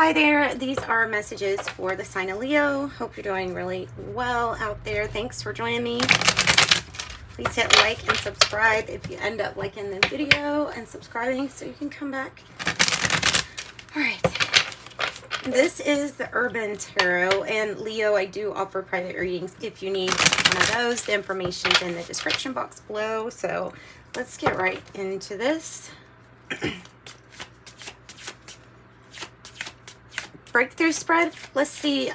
Hi there, these are messages for the sign of Leo. Hope you're doing really well out there. Thanks for joining me. Please hit like and subscribe if you end up liking the video and subscribing so you can come back. All right, this is the Urban Tarot, and Leo, I do offer private readings if you need one of those. The information's in the description box below, so let's get right into this. Breakthrough spread. Let's see,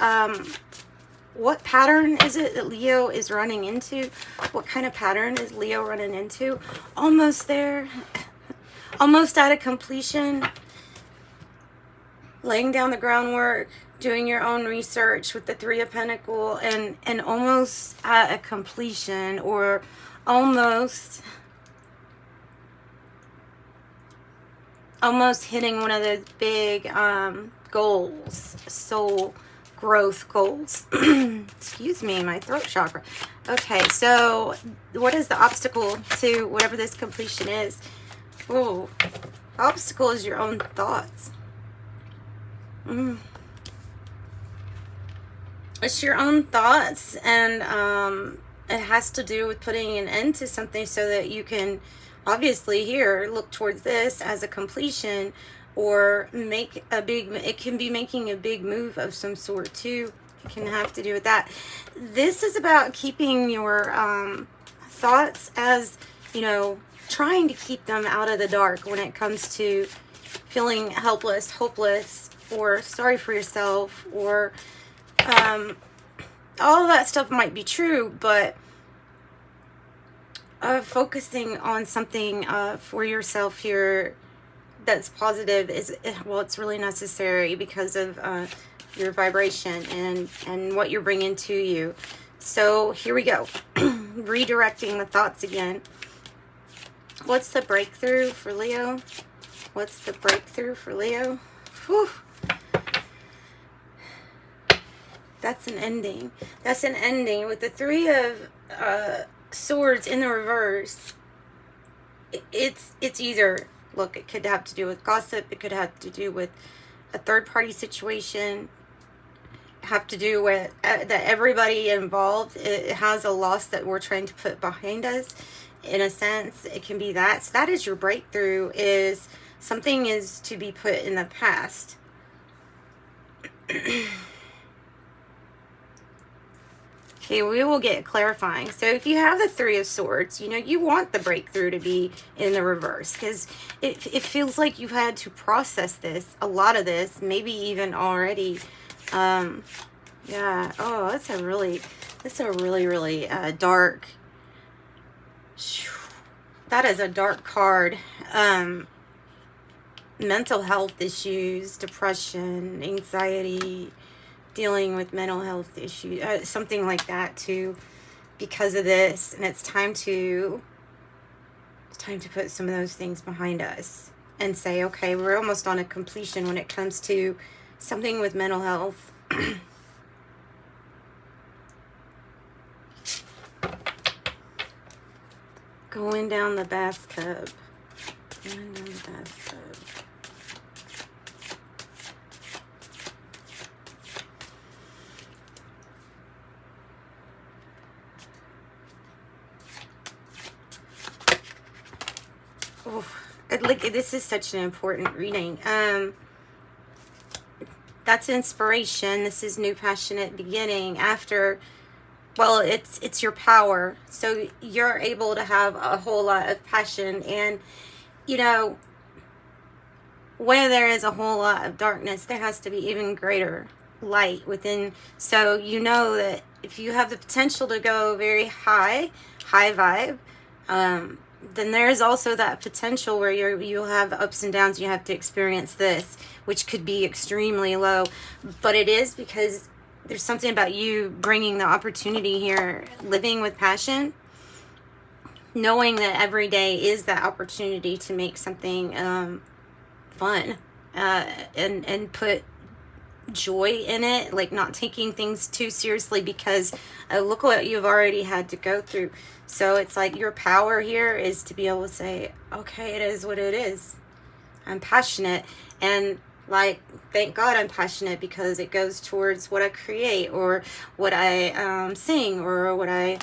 what pattern is it that Leo is running into? What kind of pattern is Leo running into? Almost there. Almost at a completion. Laying down the groundwork. Doing your own research with the Three of Pentacles. And almost at a completion. Or almost hitting one of those big goals. Soul growth goals. Excuse me, my throat chakra. Okay, so what is the obstacle to whatever this completion is? Oh, obstacle is your own thoughts. It's your own thoughts, and it has to do with putting an end to something so that you can obviously here look towards this as a completion, or make a big, it can be making a big move of some sort too. It can have to do with that. This is about keeping your thoughts, as you know, trying to keep them out of the dark when it comes to feeling helpless, hopeless, or sorry for yourself, or all of that stuff might be true, but focusing on something for yourself here that's positive is, well, it's really necessary because of your vibration and what you're bringing to you. So here we go. Redirecting the thoughts again. What's the breakthrough for Leo? What's the breakthrough for Leo? Whew. That's an ending. That's an ending. With the Three of Swords in the reverse, it's either, look, it could have to do with gossip. It could have to do with a third-party situation. Have to do with that everybody involved, it has a loss that we're trying to put behind us. In a sense, it can be that. So that is your breakthrough, is something is to be put in the past. Okay, we will get clarifying. So if you have the Three of Swords, you know, you want the breakthrough to be in the reverse, because it feels like you've had to process this, a lot of this, maybe even already. Yeah. Oh, that's a really dark. That is a dark card. Mental health issues, depression, anxiety, dealing with mental health issues, something like that too, because of this. And it's time to put some of those things behind us and say, okay, we're almost on a completion when it comes to something with mental health. Going down the bathtub. Going down the bathtub. Oh, like, this is such an important reading. That's inspiration. This is new passionate beginning after, well, it's your power. So you're able to have a whole lot of passion, and you know, where there is a whole lot of darkness, there has to be even greater light within. So you know that if you have the potential to go very high vibe, then there is also that potential where you'll have ups and downs. You have to experience this, which could be extremely low, but it is because there's something about you bringing the opportunity here, living with passion, knowing that every day is that opportunity to make something fun, and put joy in it, like not taking things too seriously, because look what you've already had to go through. So it's like your power here is to be able to say, okay, it is what it is. I'm passionate, and Like, thank God I'm passionate, because it goes towards what I create, or what I sing, or what I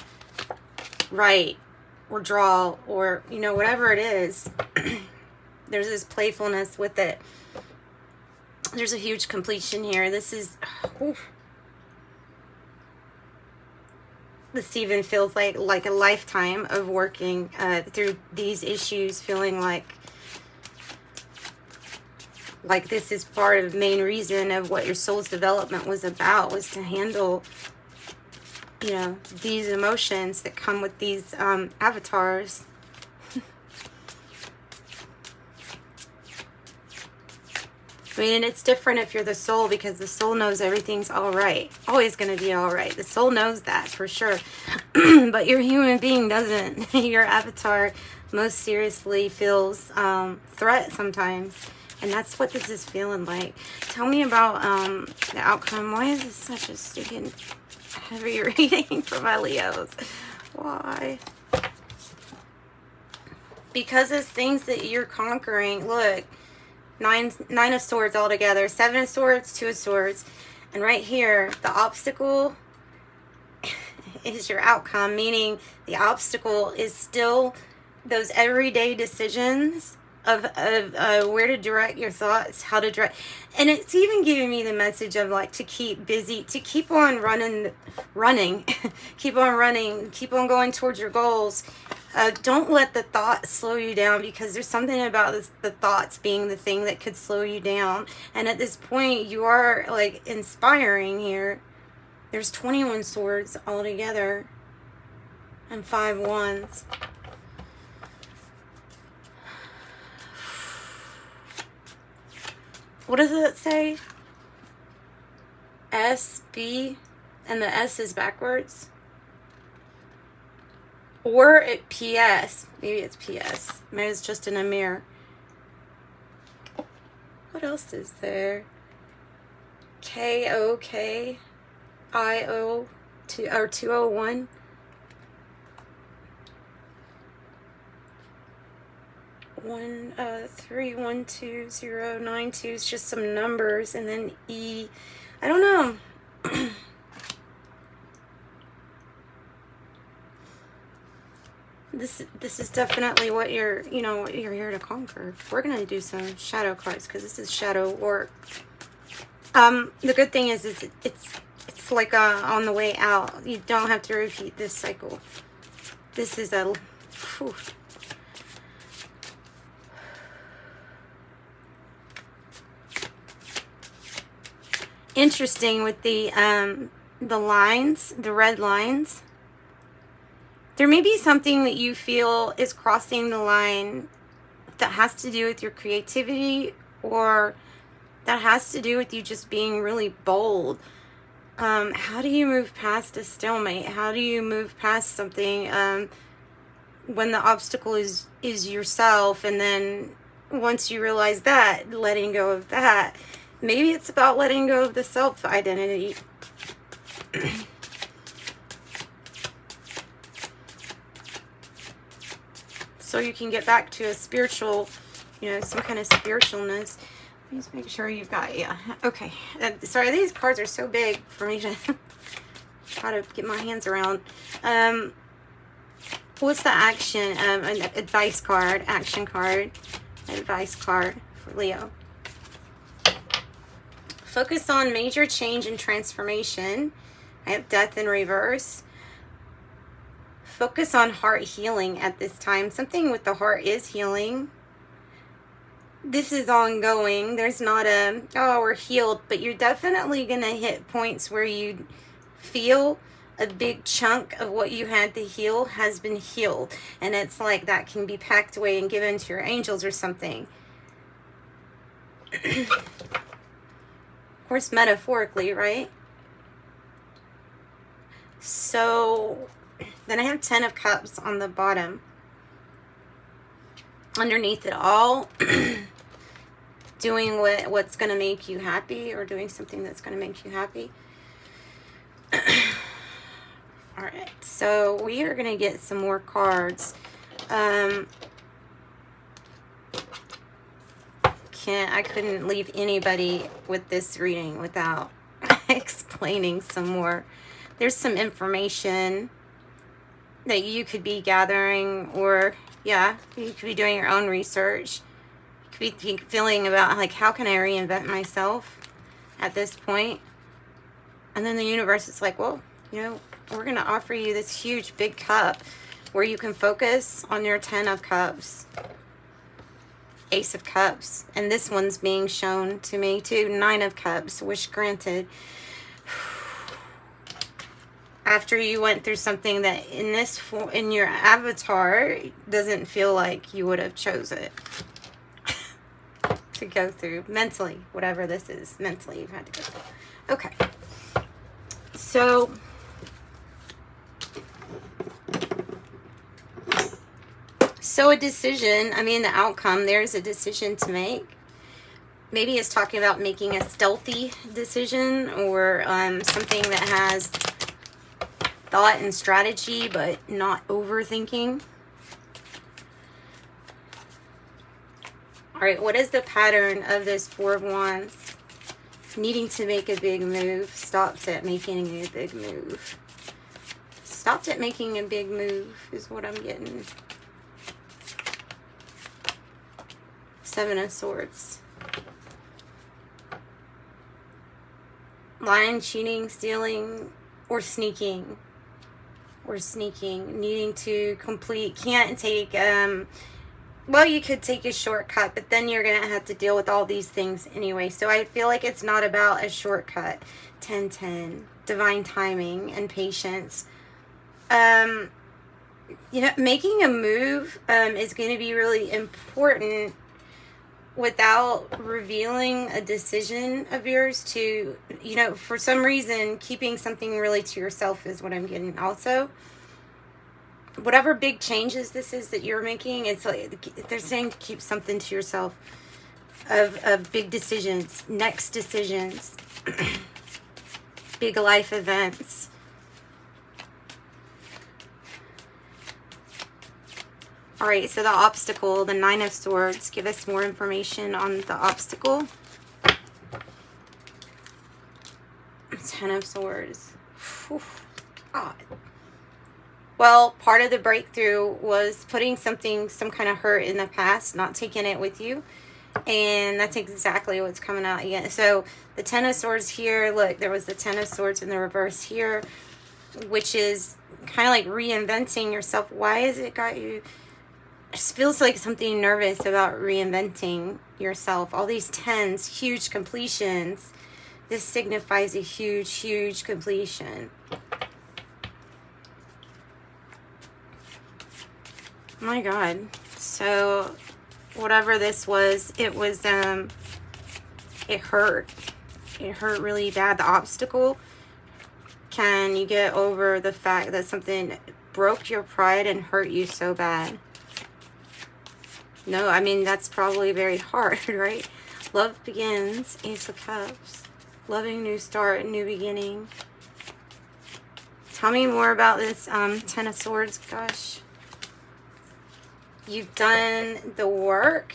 write or draw, or, you know, whatever it is. There's this playfulness with it. There's a huge completion here. This is, oof. This even feels like a lifetime of working through these issues, feeling like this is part of the main reason of what your soul's development was about, was to handle, you know, these emotions that come with these avatars. I mean, and it's different if you're the soul, because the soul knows everything's all right. Always going to be all right. The soul knows that for sure. But your human being doesn't. Your avatar most seriously feels threat sometimes. And that's what this is feeling like. Tell me about the outcome. Why is this such a stupid heavy reading for my Leos? Why? Because it's things that you're conquering. Look. Nine of Swords all together. 7 of Swords, 2 of Swords. And right here, the obstacle is your outcome, meaning the obstacle is still those everyday decisions of where to direct your thoughts, how to direct. And it's even giving me the message of like to keep busy, to keep on running, keep on running, keep on going towards your goals. Don't let the thoughts slow you down, because there's something about this, the thoughts being the thing that could slow you down. And at this point, you are like inspiring here. There's 21 swords all together and 5 wands. What does it say? S, B, and the S is backwards. Or it PS. Maybe it's PS. Maybe it's just in a mirror. What else is there? KOKIO 201. 1312092 is just some numbers, and then E. I don't know. This is definitely what you're, you know, what you're here to conquer. We're gonna do some shadow cards, because this is shadow work. The good thing is it's like on the way out. You don't have to repeat this cycle. This is a whew. Interesting with the lines, the red lines. There may be something that you feel is crossing the line that has to do with your creativity, or that has to do with you just being really bold. How do you move past a stalemate? How do you move past something when the obstacle is yourself, and then once you realize that, letting go of that. Maybe it's about letting go of the self-identity. So you can get back to a spiritual, you know, some kind of spiritualness. Just make sure you've got, yeah, okay. Sorry, these cards are so big for me to try to get my hands around. What's the action? An advice card, action card, advice card for Leo. Focus on major change and transformation. I have death in reverse. Focus on heart healing at this time. Something with the heart is healing. This is ongoing. There's not a, oh, we're healed, but you're definitely going to hit points where you feel a big chunk of what you had to heal has been healed. And it's like that can be packed away and given to your angels or something. Of course, metaphorically, right? So then I have 10 of Cups on the bottom. Underneath it all, doing what's going to make you happy, or doing something that's going to make you happy. All right, so we are going to get some more cards. I couldn't leave anybody with this reading without explaining some more. There's some information that you could be gathering, or yeah, you could be doing your own research. You could be feeling about, like, how can I reinvent myself at this point? And then the universe is like, well, you know, we're going to offer you this huge big cup where you can focus on your 10 of cups, Ace of Cups, and this one's being shown to me too, 9 of Cups, wish granted. After you went through something that in your avatar doesn't feel like you would have chose it to go through mentally, whatever this is, mentally you've had to go through. Okay, so a decision, I mean the outcome, there's a decision to make. Maybe it's talking about making a stealthy decision, or something that has thought and strategy, but not overthinking. All right, what is the pattern of this Four of Wands? Needing to make a big move, stopped at making a big move. Stopped at making a big move is what I'm getting. 7 of Swords. Lying, cheating, stealing, or sneaking. Needing to complete, can't take, well, you could take a shortcut, but then you're going to have to deal with all these things anyway. So I feel like it's not about a shortcut. 10-10, divine timing and patience. You know, making a move is going to be really important without revealing a decision of yours to, you know, for some reason, keeping something really to yourself is what I'm getting also. Whatever big changes this is that you're making, it's like they're saying to keep something to yourself of big decisions, next decisions, big life events. All right, so the obstacle, the 9 of Swords, give us more information on the obstacle. 10 of Swords. Whew, God. Well, part of the breakthrough was putting some kind of hurt in the past, not taking it with you. And that's exactly what's coming out again. So the 10 of Swords here, look, there was the 10 of Swords in the reverse here, which is kind of like reinventing yourself. Why has it got you? It just feels like something nervous about reinventing yourself. All these 10s, huge completions. This signifies a huge, huge completion. My God. So whatever this was, it hurt. It hurt really bad. The obstacle. Can you get over the fact that something broke your pride and hurt you so bad? No, I mean, that's probably very hard, right? Love begins. Ace of Cups. Loving, new start, new beginning. Tell me more about this 10 of Swords. Gosh. You've done the work.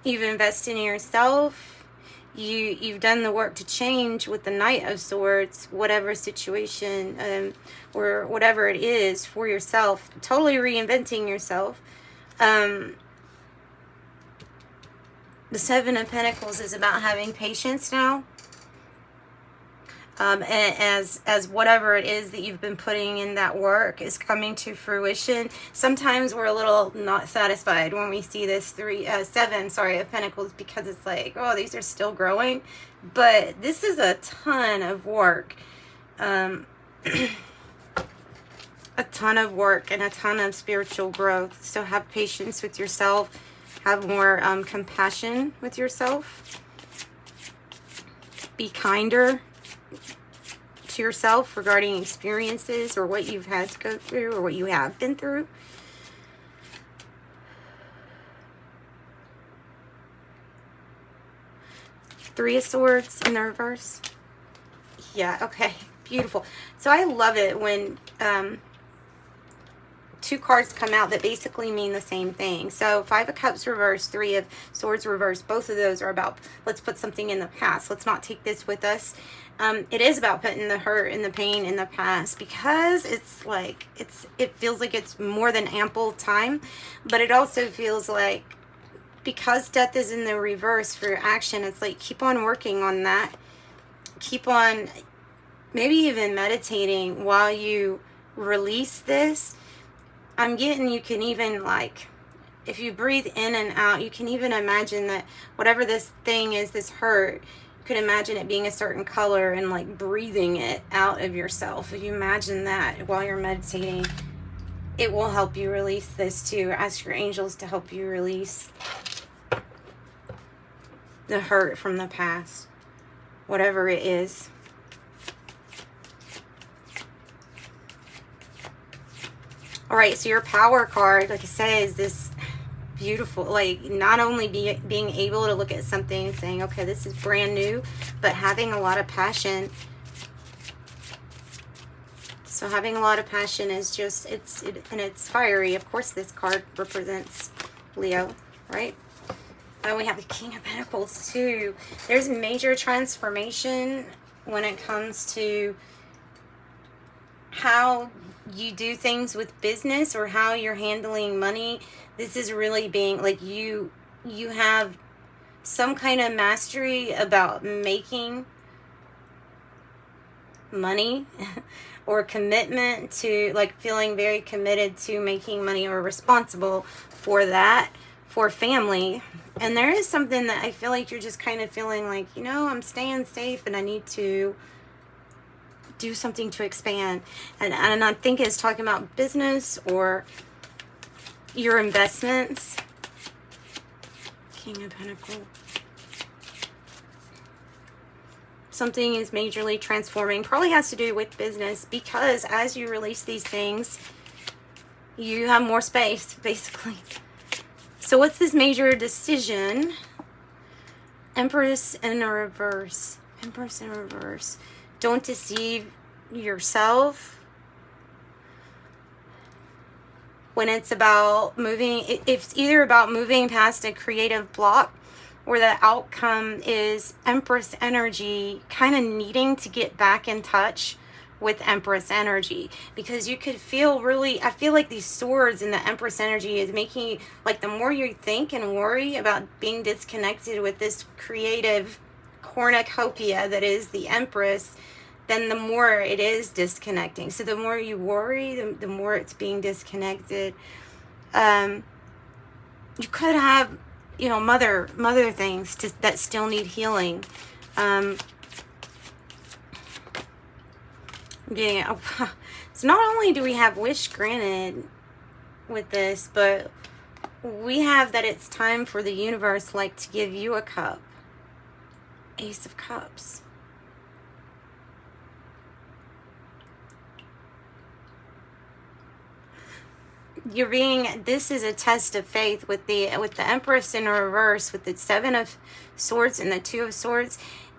You've invested in yourself. You've done the work to change with the Knight of Swords, whatever situation or whatever it is for yourself. Totally reinventing yourself. The 7 of Pentacles is about having patience now. And as whatever it is that you've been putting in that work is coming to fruition. Sometimes we're a little not satisfied when we see this 7 of Pentacles, because it's like, oh, these are still growing. But this is a ton of work. A ton of work and a ton of spiritual growth. So have patience with yourself. Have more compassion with yourself. Be kinder to yourself regarding experiences or what you've had to go through or what you have been through. Three of Swords in the reverse. Yeah, okay. Beautiful. So I love it when two cards come out that basically mean the same thing. So 5 of Cups reversed, 3 of Swords reversed. Both of those are about, let's put something in the past. Let's not take this with us. It is about putting the hurt and the pain in the past, because it's like, it feels like it's more than ample time, but it also feels like, because death is in the reverse for your action, it's like, keep on working on that. Keep on maybe even meditating while you release this. I'm getting, you can even, like, if you breathe in and out, you can even imagine that whatever this thing is, this hurt, you could imagine it being a certain color and like breathing it out of yourself. If you imagine that while you're meditating, it will help you release this too. Ask your angels to help you release the hurt from the past, whatever it is. All right, so your power card, like I say, is this beautiful, like, not only being able to look at something and saying, okay, this is brand new, but having a lot of passion. So having a lot of passion is just, and it's fiery. Of course, this card represents Leo, right? And we have the King of Pentacles too. There's major transformation when it comes to how you do things with business or how you're handling money. This is really being like, you have some kind of mastery about making money or commitment to, like, feeling very committed to making money or responsible for that, for family. And there is something that I feel like you're just kind of feeling like, you know, I'm staying safe and I need to do something to expand. And I think it's talking about business or your investments. King of Pentacles. Something is majorly transforming. Probably has to do with business, because as you release these things, you have more space, basically. So what's this major decision? Empress in reverse. Empress in reverse. Don't deceive yourself. When it's about moving, it's either about moving past a creative block, or the outcome is Empress energy, kind of needing to get back in touch with Empress energy, because you could feel really, I feel like these swords and the Empress energy is making, like, the more you think and worry about being disconnected with this creative cornucopia that is the Empress, then the more it is disconnecting. So the more you worry, the more it's being disconnected. You could have, you know, mother things that still need healing. Yeah. So not only do we have wish granted with this, but we have that it's time for the universe, like, to give you a cup. Ace of Cups. You're being, this is a test of faith with the Empress in reverse, with the 7 of Swords and the 2 of Swords.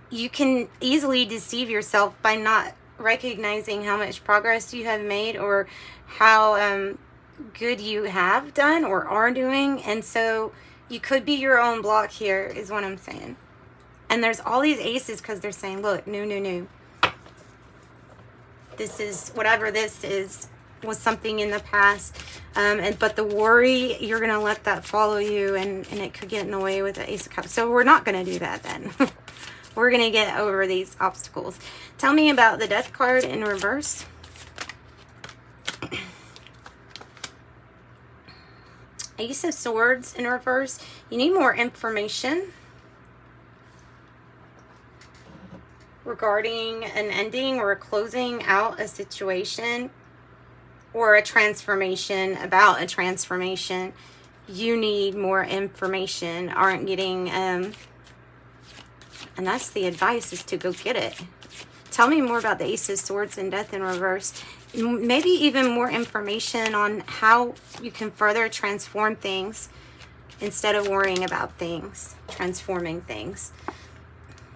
You can easily deceive yourself by not recognizing how much progress you have made, or how good you have done or are doing. And so you could be your own block here, is what I'm saying. And there's all these aces because they're saying, look, no. This is, whatever this is, was something in the past. But the worry, you're going to let that follow you, and it could get in the way with the Ace of Cups. So we're not going to do that then. We're going to get over these obstacles. Tell me about the Death card in reverse. Ace of Swords in reverse. You need more information regarding an ending or a closing out a situation, or a transformation, about a transformation. You need more information. Aren't getting, and that's the advice, is to go get it. Tell me more about the Ace of Swords and Death in reverse. Maybe even more information on how you can further transform things instead of worrying about things, transforming things.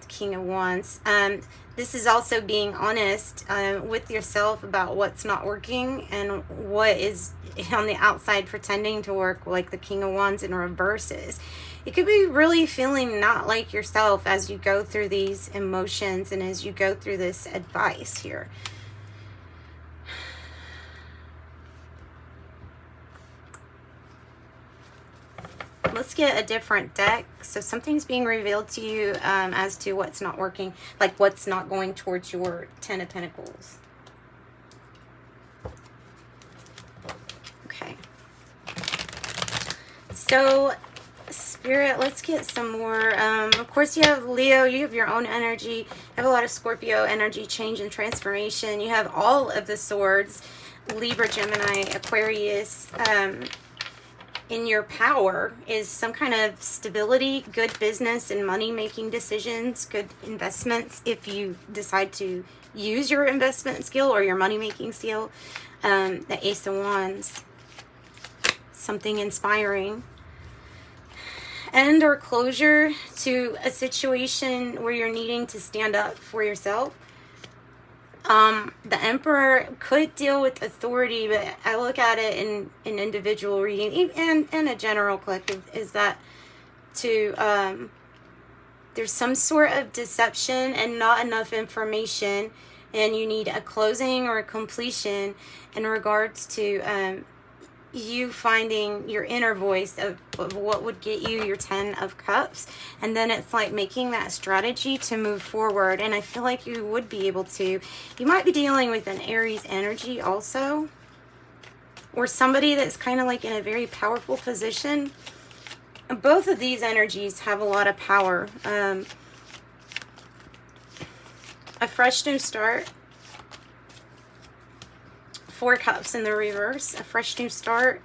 King of Wands. this is also being honest with yourself about what's not working and what is on the outside pretending to work, like the King of Wands in reverses. You could be really feeling not like yourself as you go through these emotions and as you go through this advice here. Let's get a different deck. So something's being revealed to you as to what's not working, like what's not going towards your 10 of Pentacles. Okay. So Spirit, let's get some more. Of course, you have Leo, you have your own energy. You have a lot of Scorpio energy, change and transformation. You have all of the swords, Libra, Gemini, Aquarius. In your power is some kind of stability, good business and money-making decisions, good investments if you decide to use your investment skill or your money-making skill. The Ace of Wands, something inspiring. End or closure to a situation where you're needing to stand up for yourself. The Emperor could deal with authority, but I look at it in an individual reading and a general collective, is that there's some sort of deception and not enough information, and you need a closing or a completion in regards to you finding your inner voice of what would get you your 10 of Cups. And then it's like making that strategy to move forward. And I feel like you would be able to. You might be dealing with an Aries energy also, or somebody that's kind of like in a very powerful position. Both of these energies have a lot of power. A fresh new start. 4 Cups in the reverse, a fresh new start.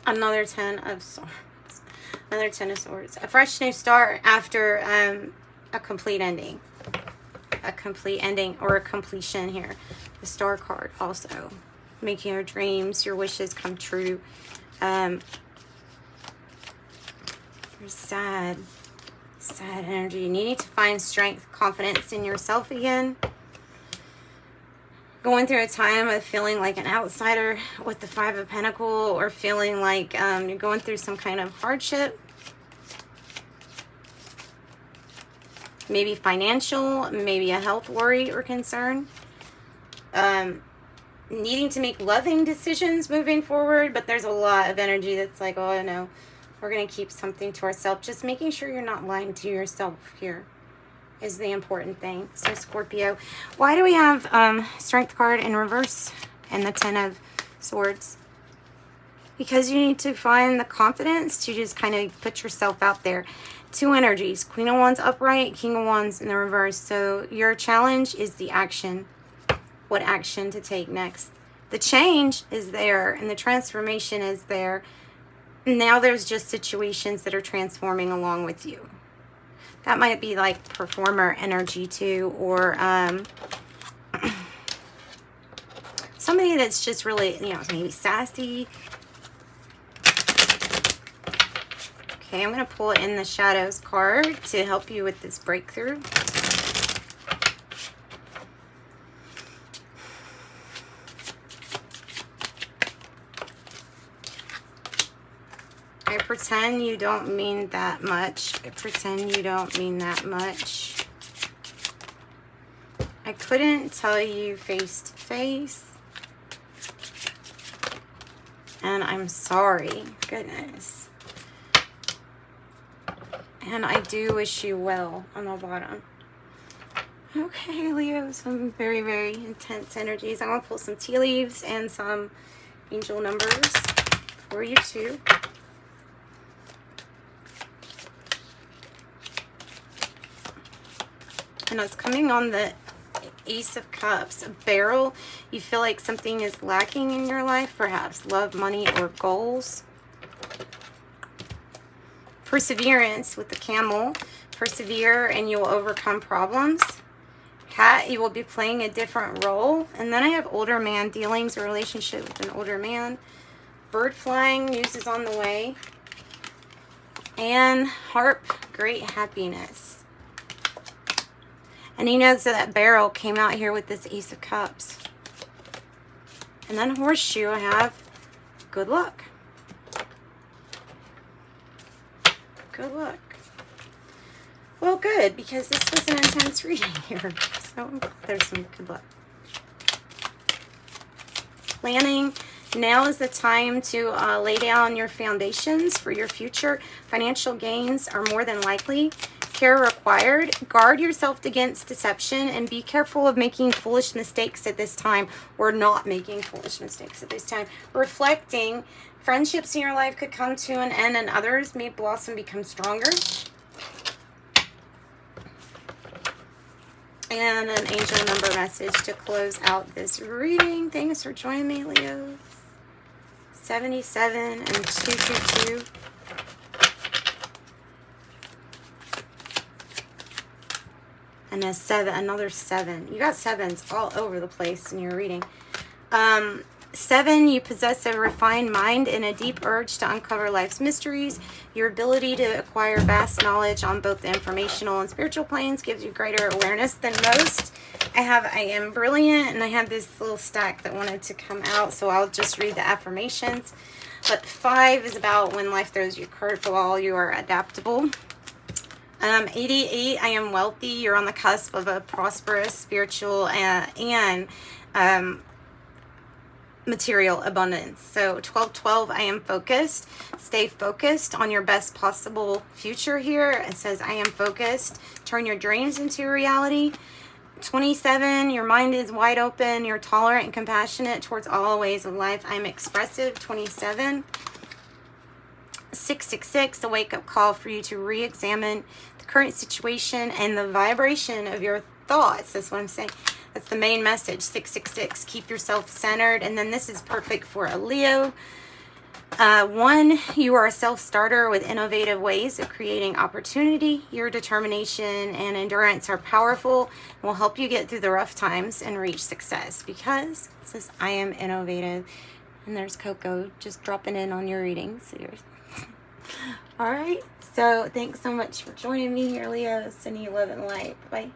Another 10 of swords. Another 10 of swords. A fresh new start after a complete ending. A complete ending or a completion here. The Star card also. Making your dreams, your wishes come true. You're sad. Sad energy. Needing to find strength, confidence in yourself again. Going through a time of feeling like an outsider with the 5 of Pentacles, or feeling like you're going through some kind of hardship. Maybe financial, maybe a health worry or concern. Needing to make loving decisions moving forward, but there's a lot of energy that's like, oh no, we're going to keep something to ourselves. Just making sure you're not lying to yourself here is the important thing. So Scorpio, why do we have Strength card in reverse and the 10 of Swords? Because you need to find the confidence to just kind of put yourself out there. 2 energies, Queen of Wands upright, King of Wands in the reverse. So your challenge is the action. What action to take next? The change is there and the transformation is there. Now there's just situations that are transforming along with you. That might be like performer energy too, or somebody that's just really, you know, maybe sassy. Okay, I'm going to pull in the Shadows card to help you with this breakthrough. I pretend you don't mean that much. I pretend you don't mean that much. I couldn't tell you face to face. And I'm sorry. Goodness. And I do wish you well on the bottom. Okay, Leo, some very, very intense energies. I'm going to pull some tea leaves and some angel numbers for you too. And it's coming on the Ace of Cups, a barrel. You feel like something is lacking in your life, perhaps love, money, or goals. Perseverance with the camel. Persevere and you will overcome problems. Cat, you will be playing a different role. And then I have older man, dealings or relationship with an older man. Bird flying, news is on the way. And harp, great happiness. And he knows that barrel came out here with this Ace of Cups. And then horseshoe, I have good luck. Good luck. Well, good, because this was an intense reading here. So there's some good luck. Planning. Now is the time to lay down your foundations for your future. Financial gains are more than likely. Care required. Guard yourself against deception and be careful of making foolish mistakes at this time, or not making foolish mistakes at this time. Reflecting. Friendships in your life could come to an end and others may blossom, become stronger. And an angel number message to close out this reading. Thanks for joining me, Leo. 77 and 222. And a 7, another 7. You got 7s all over the place in your reading. 7, you possess a refined mind and a deep urge to uncover life's mysteries. Your ability to acquire vast knowledge on both the informational and spiritual planes gives you greater awareness than most. I am brilliant, and I have this little stack that wanted to come out, so I'll just read the affirmations. But 5 is about when life throws you a curveball, you are adaptable. 88, I am wealthy. You're on the cusp of a prosperous spiritual and material abundance. So 12, I am focused. Stay focused on your best possible future here. It says, I am focused. Turn your dreams into reality. 27, your mind is wide open. You're tolerant and compassionate towards all ways of life. I'm expressive. 27. 666, a wake-up call for you to re-examine the current situation and the vibration of your thoughts. That's what I'm saying. That's the main message. 666, keep yourself centered. And then this is perfect for a Leo. 1, you are a self-starter with innovative ways of creating opportunity. Your determination and endurance are powerful and will help you get through the rough times and reach success, because it says, I am innovative. And there's Coco just dropping in on your readings. All right. So thanks so much for joining me here, Leo. Sending you love and light. Bye.